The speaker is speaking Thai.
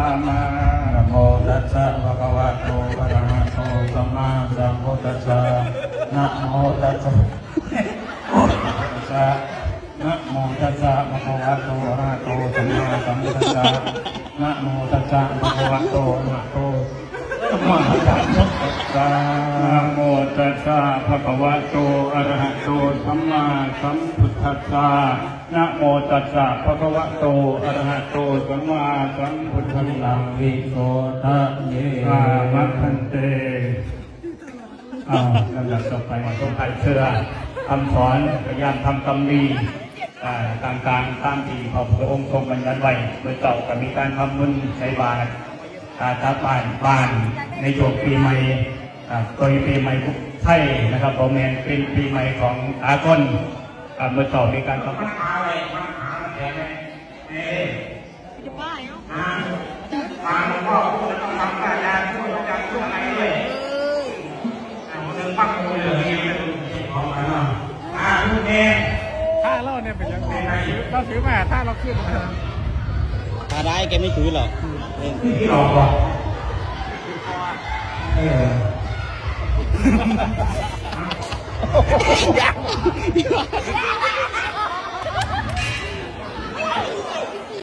ามานะโมตัสสะภะคะวะโตอะระหะโตสัมมาสัมพุทธัสสะนะโมตัสสะนะโมตัสสะภะคะวะโตอะระหะโตสัมมาสัมพุทธัสสะนะโมตัสสะภะคะวะโตอะระหะโตสัมมาสัมพุทธัสสะนะโมตัสสะภะคะวะโตอะระหะโตสัมมาสัมพุทธัสสะนะโมตัสสะภะคะวะโตอะระหะโตสัมมาสัมพุทธัสสะวิโสทะเยอามะคันเตลำดับต่อไปต้องการเชื่อคำสอนพยายามทำกรรมดีต่างๆตามที่พระองค์ทรงบัญญัติไว้โดยเจ้าก็มีการทำบุญใช้บาตรทาบ้านในช่วงปีใหม่โดยปีใหม่ไทยนะครับผมเป็นปีใหม่ของอากนเมื่อเจ้ามีการทำบุญมาหลวงพ่อพูดต้องทำการงานพูดต้องการช่วงไหนด้วยผมถึงปักมือเลยของมันพูดเองถ้าเราเนี่ยเป็นยังไงเราถือมาถ้าเราขึ้นมาถ้าได้แกไม่ถือหรอกที่หลอกว่ะอยาก